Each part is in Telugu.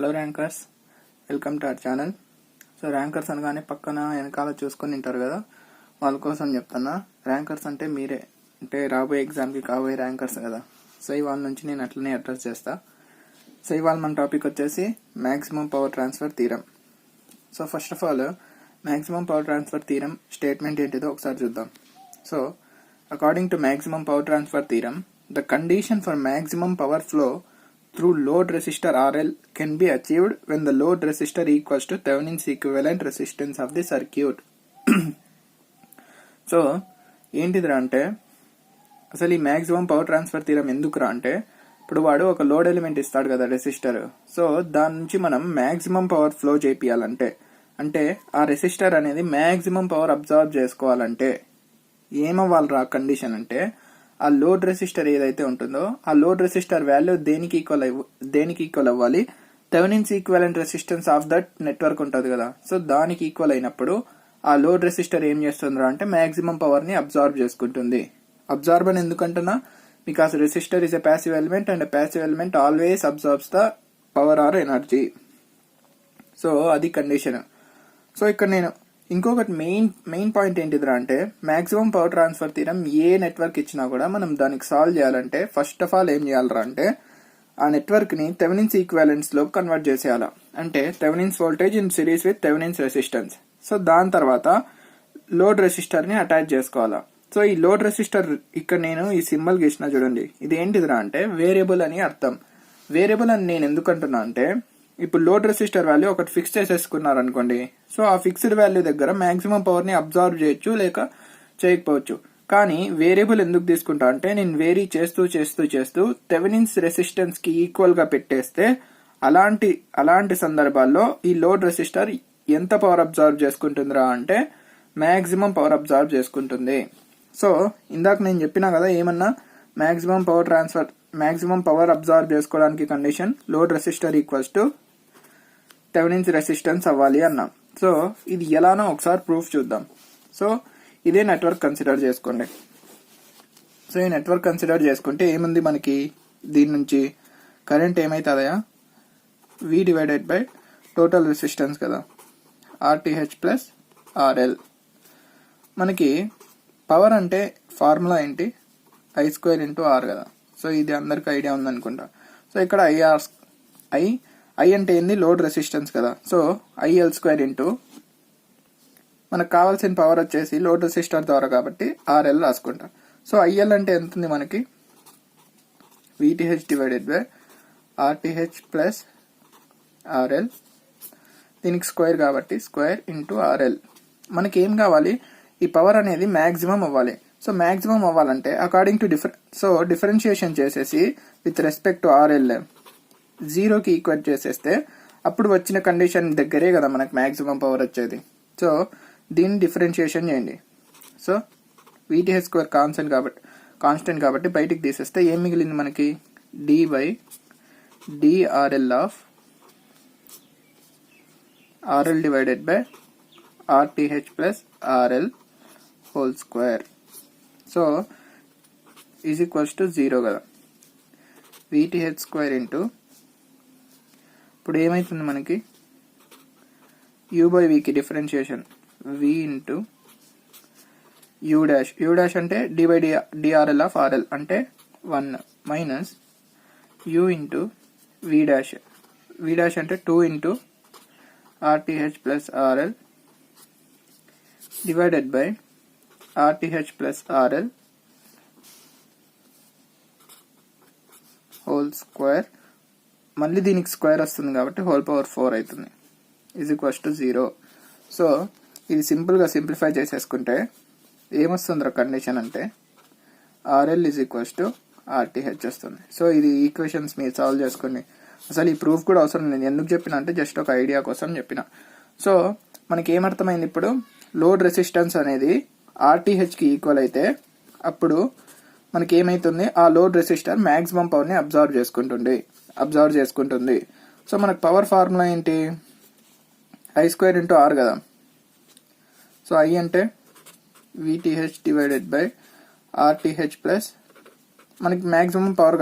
Hello rankers, welcome to our channel. So rankers అనగానే పక్కన వెనకాల చూసుకొని ఉంటారు కదా, వాళ్ళ కోసం చెప్తున్నా. ర్యాంకర్స్ అంటే మీరే, అంటే రాబోయే ఎగ్జామ్కి కాబోయే ర్యాంకర్స్ కదా. సో ఇవాళ నుంచి నేను అట్లనే అడ్రస్ చేస్తా. సో ఇవాళ మన టాపిక్ వచ్చేసి maximum power transfer theorem. So first of all maximum power transfer theorem statement ఏంటిదో ఒకసారి చూద్దాం. So according to maximum power transfer theorem, the condition for maximum power flow through load resistor RL can be achieved when the load resistor equals to Thevenin's equivalent resistance of the circuit. So ఏంటిదిరా అంటే, అసలు ఈ మ్యాక్సిమం పవర్ ట్రాన్స్ఫర్ థీరం ఎందుకురా అంటే, ఇప్పుడు వాడు ఒక లోడ్ ఎలిమెంట్ ఇస్తాడు కదా రెసిస్టర్. సో దాని నుంచి మనం మ్యాక్సిమం పవర్ ఫ్లో చేపియాలంటే, అంటే ఆ రెసిస్టర్ అనేది మ్యాక్సిమం పవర్ అబ్జర్వ్ చేసుకోవాలంటే ఏమవ్వాలిరా కండిషన్ అంటే, ఆ లోడ్ రెసిస్టర్ ఏదైతే ఉంటుందో ఆ లోడ్ రెసిస్టర్ వాల్యూ దేనికి ఈక్వల్ అవ్వాలి? Thevenin's equivalent resistance of that network ఉంటుంది కదా. సో దానికి ఈక్వల్ అయినప్పుడు ఆ లోడ్ రెసిస్టర్ ఏం చేస్తుందో అంటే మ్యాక్సిమం పవర్ ని అబ్జార్బ్ చేసుకుంటుంది. అబ్జార్బ్ అని ఎందుకంటున్నా, because resistor is a passive element and passive element always absorbs the power or energy. So అది కండిషన్. సో ఇక్కడ నేను ఇంకొకటి మెయిన్ పాయింట్ ఏంటిదిరా అంటే, మాక్సిమం పవర్ ట్రాన్స్ఫర్ థీరం ఏ నెట్వర్క్ ఇచ్చినా కూడా మనం దానికి సాల్వ్ చేయాలంటే ఫస్ట్ ఆఫ్ ఆల్ ఏం చేయాలరా అంటే, ఆ నెట్వర్క్ ని థెవెనిన్స్ ఈక్వాలెంట్స్ లో కన్వర్ట్ చేసేయాల. అంటే Thevenin's voltage in series with Thevenin's resistance. So దాని తర్వాత లోడ్ రెసిస్టర్ ని అటాచ్ చేసుకోవాలా. సో ఈ లోడ్ రెసిస్టర్ ఇక్కడ నేను ఈ సింబల్ గీసిన చూడండి, ఇది ఏంటిదిరా అంటే వేరియబుల్ అని అర్థం. వేరియబుల్ అని నేను ఎందుకు అంటున్నా అంటే, ఇప్పుడు లోడ్ రెసిస్టర్ వాల్యూ ఒకటి ఫిక్స్ చేసేసుకున్నారు అనుకోండి. సో ఆ ఫిక్స్డ్ వాల్యూ దగ్గర మాక్సిమం పవర్ ని అబ్జర్వ్ చేయొచ్చు లేక చేయకపోవచ్చు. కానీ వేరియబుల్ ఎందుకు తీసుకుంటా అంటే, నేను వేరీ చేస్తూ థెవెనిన్స్ రెసిస్టెన్స్ కి ఈక్వల్ గా పెట్టేస్తే అలాంటి సందర్భాల్లో ఈ లోడ్ రెసిస్టర్ ఎంత పవర్ అబ్జర్వ్ చేసుకుంటుందిరా అంటే మాక్సిమం పవర్ అబ్జర్వ్ చేసుకుంటుంది. సో ఇందాక నేను చెప్పినా కదా, ఏమన్నా మాక్సిమం పవర్ అబ్జర్వ్ చేసుకోవడానికి condition load resistor equals to Thevenin's resistance అవ్వాలి అన్నాం. సో ఇది ఎలానో ఒకసారి ప్రూఫ్ చూద్దాం. సో ఇదే నెట్వర్క్ కన్సిడర్ చేసుకోండి. సో ఈ నెట్వర్క్ కన్సిడర్ చేసుకుంటే ఏముంది మనకి, దీని నుంచి కరెంట్ ఏమైతుందా, V divided by total resistance కదా, RTH ప్లస్ RL. మనకి పవర్ అంటే ఫార్ములా ఏంటి, I² ఇంటూ R కదా. సో ఇది అందరికి ఐడియా ఉందనుకుంటా. సో ఇక్కడ I అంటే ఏంది, లోడ్ రెసిస్టెన్స్ కదా. సో IL² ఇంటూ మనకు కావాల్సిన పవర్ వచ్చేసి లోడ్ రెసిస్టర్ ద్వారా కాబట్టి RL రాసుకుంటాం. సో IL అంటే ఎంత ఉంది మనకి, VTH divided by RTH plus RL. దీనికి స్క్వేర్ కాబట్టి స్క్వేర్ ఇంటూ RL. మనకి ఏం కావాలి, ఈ పవర్ అనేది మాక్సిమం అవ్వాలి. సో మాక్సిమం అవ్వాలంటే అకార్డింగ్ టు డిఫరెన్షియేషన్ చేసేసి విత్ రెస్పెక్ట్ టు RL 0కి ఈక్వేట్ చేసేస్తే అప్పుడు వచ్చిన కండిషన్ దగ్గరే కదా మనకు మాక్సిమం పవర్ వచ్చేది. సో దీన్ని డిఫరెన్షియేషన్ చేయండి. సో VTH² కాన్స్టెంట్ కాబట్టి బయటికి తీసేస్తే ఏం మిగిలింది మనకి, d/dRL of RL divided by RTH plus RL whole square. So is equals to 0 కదా. VTH² ఇంటూ ఇప్పుడు ఏమైతుంది మనకి, u/vకి డిఫరెన్షియేషన్ v ఇంటూ u అంటే d/dRL ఆఫ్ RL అంటే 1 మైనస్ u ఇంటూ v అంటే 2 into RTH plus RL divided by RTH plus RL whole square. మళ్ళీ దీనికి స్క్వేర్ వస్తుంది కాబట్టి హోల్ పవర్ 4 అవుతుంది, ఈజ్ ఈక్వల్స్ టు 0. సో ఇది సింపుల్గా సింప్లిఫై చేసేసుకుంటే ఏమొస్తుందిరా కండిషన్ అంటే, RL is equals to RTH వస్తుంది. సో ఇది ఈక్వేషన్స్ మీరు సాల్వ్ చేసుకోండి. అసలు ఈ ప్రూఫ్ కూడా అవసరం లేదు, ఎందుకు చెప్పిన అంటే జస్ట్ ఒక ఐడియా కోసం చెప్పిన. సో మనకి ఏమర్థమైంది, ఇప్పుడు లోడ్ రెసిస్టెన్స్ అనేది RTHకి ఈక్వల్ అయితే అప్పుడు మనకి ఏమైతుంది, ఆ లోడ్ రెసిస్టర్ మాక్సిమం పవర్ ని అబ్జర్వ్ చేసుకుంటుంది. సో మనకు పవర్ ఫార్ములా ఏంటి, I² ఇంటూ R కదా. సో I అంటే VTH divided by RTH plus మనకి మాక్సిమం పవర్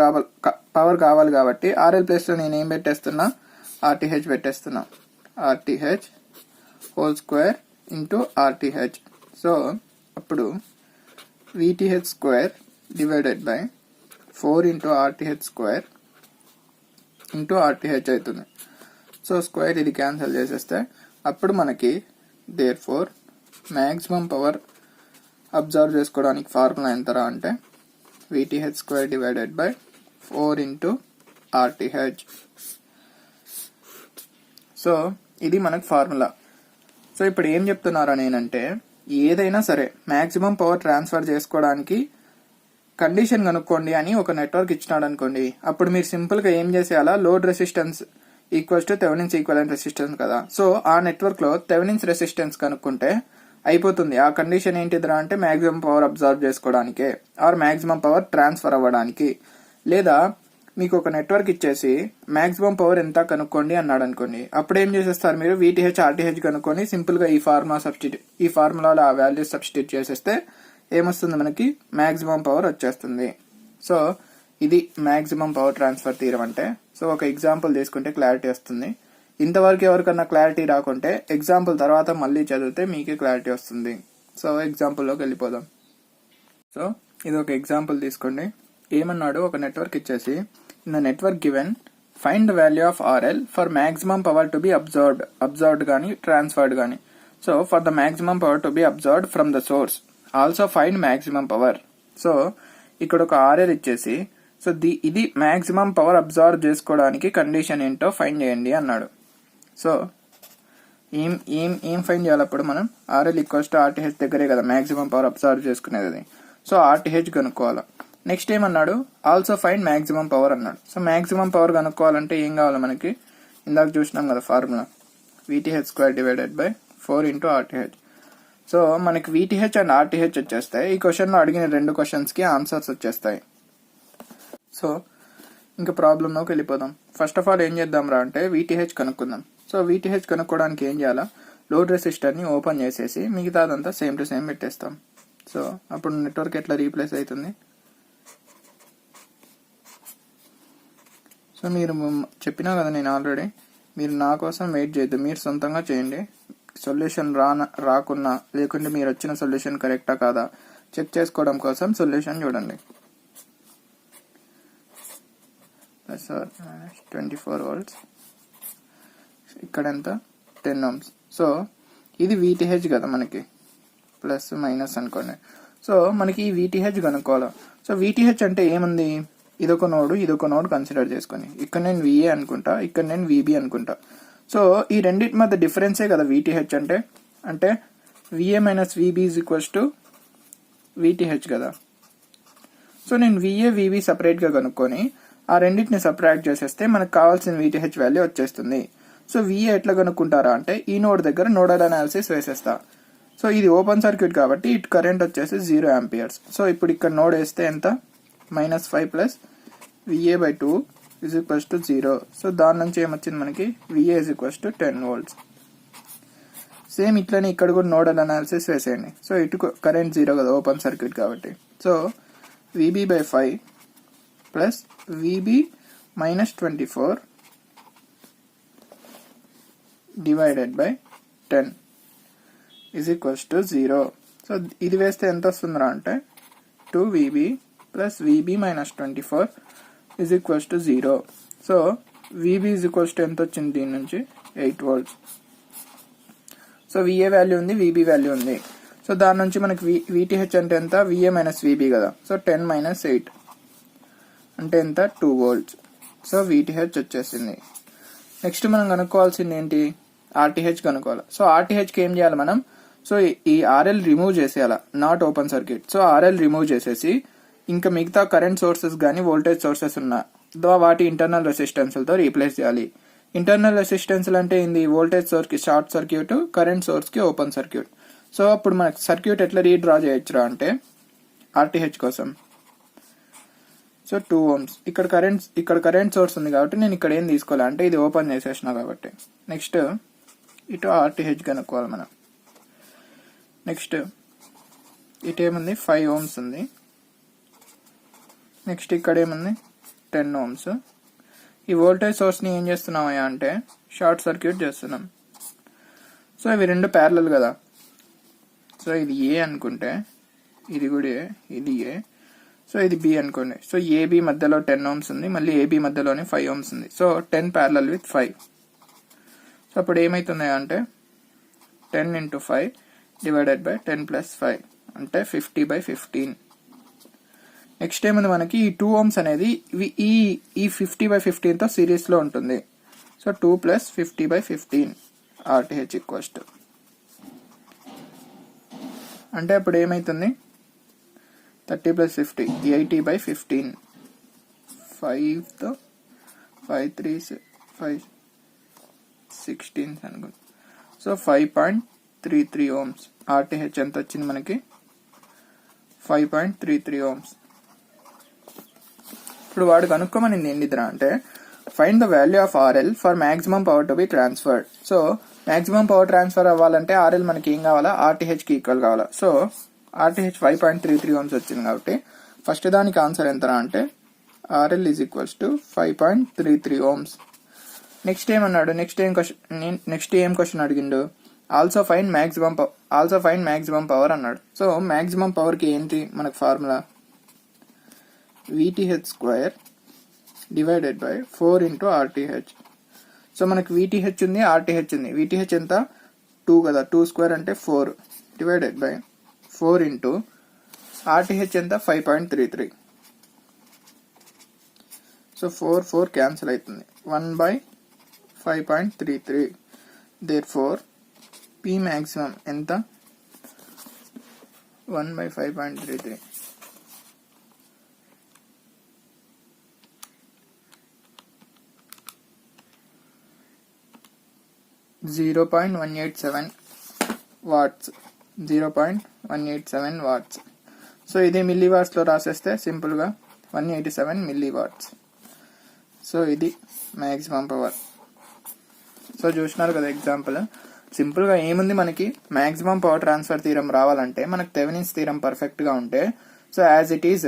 కావాలి కాబట్టి RL ప్లస్ లో నేను ఏం పెట్టేస్తున్నా, ఆర్టీహెచ్ పెట్టేస్తున్నాం, RTH whole square into RTH. So అప్పుడు VTH square divided by 4 into RTH square into RTH అవుతుంది. సో స్క్వేర్ ఇది క్యాన్సిల్ చేసేస్తే అప్పుడు మనకి therefore maximum power observe చేసుకోవడానికి ఫార్ములా ఎంతరా అంటే VTH square divided by 4 into RTH. So ఇది మనకు ఫార్ములా. సో ఇప్పుడు ఏం చెప్తున్నారా నేనంటే, ఏదైనా సరే మ్యాక్సిమం పవర్ ట్రాన్స్ఫర్ చేసుకోవడానికి కండిషన్ కనుక్కోండి అని ఒక నెట్వర్క్ ఇచ్చినాడు అనుకోండి, అప్పుడు మీరు సింపుల్గా ఏం చేసేయాలా, load resistance equals to Thevenin's equivalent resistance కదా. సో ఆ నెట్వర్క్లో థెవెనిన్స్ రెసిస్టెన్స్ కనుక్కుంటే అయిపోతుంది. ఆ కండిషన్ ఏంటిదిరా అంటే మ్యాక్సిమం పవర్ అబ్జర్వ్ చేసుకోవడానికే ఆర్ మ్యాక్సిమం పవర్ ట్రాన్స్ఫర్ అవ్వడానికి. లేదా మీకు ఒక నెట్వర్క్ ఇచ్చేసి మ్యాక్సిమం పవర్ ఎంత కనుక్కోండి అన్నాడు అనుకోండి, అప్పుడు ఏం చేసేస్తారు మీరు, VTH RTH కనుక్కొని సింపుల్గా ఈ ఫార్ములాలో ఆ వాల్యూస్ సబ్స్టిట్యూట్ చేసేస్తే ఏమొస్తుంది మనకి, మ్యాక్సిమం పవర్ వచ్చేస్తుంది. సో ఇది మ్యాక్సిమం పవర్ ట్రాన్స్ఫర్ థీరం అంటే. సో ఒక ఎగ్జాంపుల్ తీసుకుంటే క్లారిటీ వస్తుంది. ఇంతవరకు ఎవరికన్నా క్లారిటీ రాకుంటే ఎగ్జాంపుల్ తర్వాత మళ్ళీ చదివితే మీకే క్లారిటీ వస్తుంది. సో ఎగ్జాంపుల్లోకి వెళ్ళిపోదాం. సో ఇది ఒక ఎగ్జాంపుల్ తీసుకోండి. ఏమన్నాడు, ఒక నెట్వర్క్ ఇచ్చేసి in the network given find the value of RL for maximum power to be observed కానీ ట్రాన్స్ఫర్డ్ కానీ. So for the maximum power to be observed from the source also find maximum power. So ఇక్కడ ఒక RL ఇచ్చేసి సో ఇది మ్యాక్సిమం పవర్ అబ్జర్వ్ చేసుకోవడానికి కండిషన్ ఏంటో ఫైండ్ చేయండి అన్నాడు. సో ఏం ఏం ఏం ఫైండ్ చేయాలి అప్పుడు మనం, RL ఈక్వల్స్ టు RTH దగ్గరే కదా మ్యాక్సిమం పవర్ అబ్జర్వ్ చేసుకునేది. సో RTH కనుక్కోవాలి. నెక్స్ట్ ఏమన్నాడు, ఆల్సో ఫైండ్ మ్యాక్సిమం పవర్ అన్నాడు. సో మ్యాక్సిమం పవర్ కనుక్కోవాలంటే ఏం కావాలి మనకి, ఇందాక చూసినాం కదా formula, VTH square divided by 4 into RTH. So మనకి VTH అండ్ RTH వచ్చేస్తాయి. ఈ క్వశ్చన్లో అడిగిన 2 క్వశ్చన్స్కి ఆన్సర్స్ వచ్చేస్తాయి. సో ఇంకా ప్రాబ్లంలోకి వెళ్ళిపోదాం. ఫస్ట్ ఆఫ్ ఆల్ ఏం చేద్దాం రా అంటే VTH కనుక్కుందాం. సో VTH కనుక్కోవడానికి ఏం చేయాలా, లోడ్ రెసిస్టర్ని ఓపెన్ చేసేసి మిగతాదంతా సేమ్ టు సేమ్ పెట్టేస్తాం. సో అప్పుడు నెట్వర్క్ ఎట్లా రీప్లేస్ అవుతుంది. సో మీరు చెప్పినా కదా నేను ఆల్రెడీ, మీరు నా కోసం వెయిట్ చేయొద్దు, మీరు సొంతంగా చేయండి. సొల్యూషన్ రాకున్నా లేకుంటే మీరు వచ్చిన సొల్యూషన్ కరెక్టా కాదా చెక్ చేసుకోవడం కోసం సొల్యూషన్ చూడండి. 24 volts, ఇక్కడ ఎంత 10 ohms. సో ఇది VTH కదా మనకి, ప్లస్ మైనస్ అనుకోండి. సో మనకి ఈ VTH కనుక్కోవాలి. సో VTH అంటే ఏముంది, ఇదొక నోడ్ కన్సిడర్ చేసుకొని ఇక్కడ నేను VA అనుకుంటా, ఇక్కడ నేను VB అనుకుంటా. సో ఈ రెండింటి మధ్య డిఫరెన్సే కదా VTH అంటే VA minus VB is equals to VTH కదా. సో నేను VA VB సపరేట్గా కనుక్కొని ఆ రెండింటిని సపరేట్ చేసేస్తే మనకు కావాల్సిన VTH వాల్యూ వచ్చేస్తుంది. సో VA ఎట్లా కనుక్కుంటారా అంటే ఈ నోడ్ దగ్గర నోడల్ అనాలిసిస్ వేసేస్తా. సో ఇది ఓపెన్ సర్క్యూట్ కాబట్టి ఇటు కరెంట్ వచ్చేసి 0 amperes. సో ఇప్పుడు ఇక్కడ నోడ్ వేస్తే ఎంత, -5 plus VA/2 is equals to 0. So దాని నుంచి ఏమొచ్చింది మనకి, VA is equals to 10 volts. Same ఇట్లనే ఇక్కడ కూడా నోడల్ అనాలిసిస్ వేసేయండి. సో ఇటు కరెంట్ 0 కదా ఓపెన్ సర్క్యూట్ కాబట్టి. So VB/5 plus VB -24 divided by 10 is equals to 0. So ఇది వేస్తే ఎంత వస్తుందిరా అంటే 2VB plus VB -24 is equals to 0. So VB is equals to ఎంత వచ్చింది దీని నుంచి, 8 volts. సో VA వాల్యూ ఉంది, VB వాల్యూ ఉంది. సో దాని నుంచి మనకి VTH అంటే ఎంత, VA మైనస్ VB కదా. సో 10 - 8 అంటే ఎంత, 2 volts. సో VTH వచ్చేసింది. నెక్స్ట్ మనం కనుక్కోవాల్సింది ఏంటి, RTH కనుక్కోవాలి. సో RTHకి ఏం చేయాలి మనం, సో ఈ RL రిమూవ్ చేసేయాలి, not open circuit. So RL remove చేసేసి ఇంకా మిగతా కరెంట్ సోర్సెస్ కానీ వోల్టేజ్ సోర్సెస్ ఉన్న వాటి ఇంటర్నల్ రెసిస్టెన్స్లతో రీప్లేస్ చేయాలి. ఇంటర్నల్ రెసిస్టెన్స్ అంటే ఏంది, వోల్టేజ్ సోర్స్కి షార్ట్ సర్క్యూట్, కరెంట్ సోర్స్కి ఓపెన్ సర్క్యూట్. సో అప్పుడు మనకి సర్క్యూట్ ఎట్లా రీడ్రా చేయొచ్చురా అంటే RTH కోసం. సో 2 ohms, ఇక్కడ కరెంట్ సోర్స్ ఉంది కాబట్టి నేను ఇక్కడ ఏం తీసుకోవాలి అంటే ఇది ఓపెన్ చేసేసిన కాబట్టి. నెక్స్ట్ ఇటు RTH కనుక్కోవాలి మనం. నెక్స్ట్ ఇటు ఏముంది, 5 ohms ఉంది. నెక్స్ట్ ఇక్కడ ఏముంది, 10 ohms. ఈ వోల్టేజ్ సోర్స్ని ఏం చేస్తున్నామయ్యా అంటే షార్ట్ సర్క్యూట్ చేస్తున్నాం. సో ఇవి రెండు ప్యారలల్ కదా. సో ఇది ఏ అనుకుంటే ఇది కూడా ఏ, ఇది ఏ, సో ఇది బి అనుకోండి. సో ఏబి మధ్యలో 10 ohms ఉంది, మళ్ళీ ఏబి మధ్యలోనే 5 ohms ఉంది. So 10 parallel with 5. సో అప్పుడు ఏమవుతుంది అంటే 10 into 5 డివైడెడ్ బై 10 plus 5 అంటే 50/15. నెక్స్ట్ ఏముంది మనకి ఈ 2 ohms అనేది ఈ 50/15తో సిరీస్లో ఉంటుంది. సో 2 + 50/15 RTH ఈక్వల్స్ టు అంటే అప్పుడు ఏమవుతుంది 30 + 50 80/15. 5తో 5 3 5 16 అనుకోండి. So 5.33 ohms. RTH ఎంత వచ్చింది మనకి 5.33 ohms. ఇప్పుడు వాడు కనుక్కోమనింది ఏంటిదిరా అంటే find the value of RL for maximum power to be transferred. So maximum power transfer అవ్వాలంటే RL మనకి ఏం కావాలా RTH కి ఈక్వల్ కావాలా. సో RTH 5.33 ohms వచ్చింది కాబట్టి ఫస్ట్ దానికి ఆన్సర్ ఎంతరా అంటే RL is equals to 5.33 ohms. Next ఏమన్నాడు, నెక్స్ట్ ఏం క్వశ్చన్ అడిగిండు, ఆల్సో ఫైండ్ మ్యాక్సిమం పవర్ అన్నాడు. సో మ్యాక్సిమం పవర్ కి ఏంటి మనకు formula VTH² divided by 4 into RTH. So మనకి VTH ఉంది, RTH ఉంది. VTH ఎంత 2 కదా, 2² అంటే 4 డివైడెడ్ బై 4 into RTH ఎంత 5.33. సో 4 క్యాన్సిల్ అవుతుంది, 1/5.33. therefore P maximum ఎంత 1/5.33. 0.187 watts. 0.187 watts. సో ఇది మిల్లీ వాట్స్ లో రాసేస్తే సింపుల్ గా 187 మిల్లీ వాట్స్. సో ఇది మ్యాక్సిమం పవర్. సో చూసినారు కదా ఎగ్జాంపుల్. సింపుల్ గా ఏముంది, మనకి మ్యాక్సిమం పవర్ ట్రాన్స్ఫర్ థీరం రావాలంటే మనకు థెవెనిన్స్ థీరం పర్ఫెక్ట్ గా ఉంటే so as it is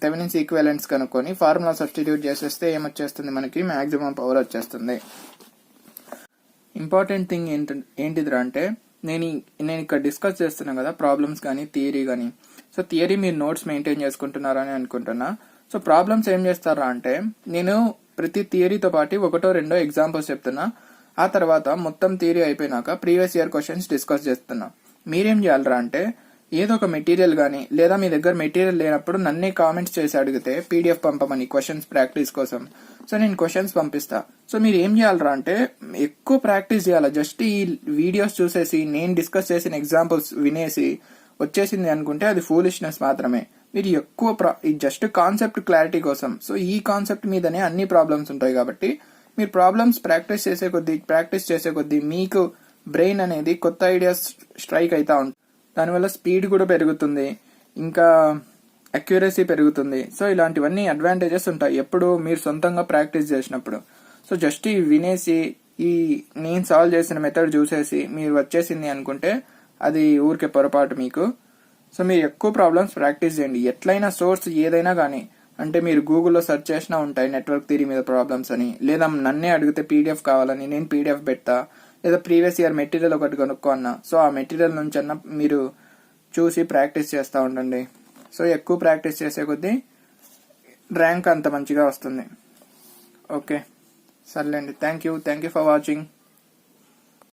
Thevenin's equivalents కనుక్కొని ఫార్ములా సబ్స్టిట్యూట్ చేసేస్తే ఏమొచ్చేస్తుంది మనకి మ్యాక్సిమం పవర్ వచ్చేస్తుంది. ఇంపార్టెంట్ థింగ్ ఏంటిదిరా అంటే నేను ఇక్కడ డిస్కస్ చేస్తున్నా కదా ప్రాబ్లమ్స్ కానీ థియరీ కానీ. సో థియరీ మీరు నోట్స్ మెయింటైన్ చేసుకుంటున్నారని అనుకుంటున్నా. సో ప్రాబ్లమ్స్ ఏం చేస్తారా అంటే నేను ప్రతి థియరీతో పాటు 1-2 ఎగ్జాంపుల్స్ చెప్తున్నా. ఆ తర్వాత మొత్తం థియరీ అయిపోయినాక ప్రీవియస్ ఇయర్ క్వశ్చన్స్ డిస్కస్ చేస్తున్నా. మీరేం చేయాలరా అంటే ఏదో ఒక మెటీరియల్ కానీ లేదా మీ దగ్గర మెటీరియల్ లేనప్పుడు నన్నే కామెంట్స్ చేసి అడిగితే PDF పంపమని క్వశ్చన్స్ ప్రాక్టీస్ కోసం. సో నేను క్వశ్చన్స్ పంపిస్తా. సో మీరు ఏం చేయాలరా అంటే ఎక్కువ ప్రాక్టీస్ చేయాలి. జస్ట్ ఈ వీడియోస్ చూసేసి నేను డిస్కస్ చేసిన ఎగ్జాంపుల్స్ వినేసి వచ్చేసింది అనుకుంటే అది ఫూలిష్నెస్ మాత్రమే. మీరు ఎక్కువ జస్ట్ కాన్సెప్ట్ క్లారిటీ కోసం. సో ఈ కాన్సెప్ట్ మీదనే అన్ని ప్రాబ్లమ్స్ ఉంటాయి కాబట్టి మీరు ప్రాబ్లమ్స్ ప్రాక్టీస్ చేసే కొద్దీ మీకు బ్రెయిన్ అనేది కొత్త ఐడియాస్ స్ట్రైక్ అవుతా ఉంటుంది. దానివల్ల స్పీడ్ కూడా పెరుగుతుంది, ఇంకా అక్యురసీ పెరుగుతుంది. సో ఇలాంటివన్నీ అడ్వాంటేజెస్ ఉంటాయి ఎప్పుడు మీరు సొంతంగా ప్రాక్టీస్ చేసినప్పుడు. సో జస్ట్ ఈ వినేసి ఈ నేను సాల్వ్ చేసిన మెథడ్ చూసేసి మీరు వచ్చేసింది అనుకుంటే అది ఊరికే పొరపాటు మీకు. సో మీరు ఎక్కువ ప్రాబ్లమ్స్ ప్రాక్టీస్ చేయండి. ఎట్లయినా సోర్స్ ఏదైనా కానీ అంటే మీరు గూగుల్లో సెర్చ్ చేసినా ఉంటాయి నెట్వర్క్ థియరీ మీద ప్రాబ్లమ్స్ అని, లేదా నన్నే అడిగితే PDF కావాలని నేను PDF పెడతా, లేదా ప్రీవియస్ ఇయర్ మెటీరియల్ ఒకటి కొనుక్కో అన్నా. సో ఆ మెటీరియల్ నుంచి అన్న మీరు చూసి ప్రాక్టీస్ చేస్తూ ఉండండి. సో ఎక్కువ ప్రాక్టీస్ చేసే కొద్దీ ర్యాంక్ అంత మంచిగా వస్తుంది. ఓకే సర్లేండి, థ్యాంక్ యూ ఫర్ వాచింగ్.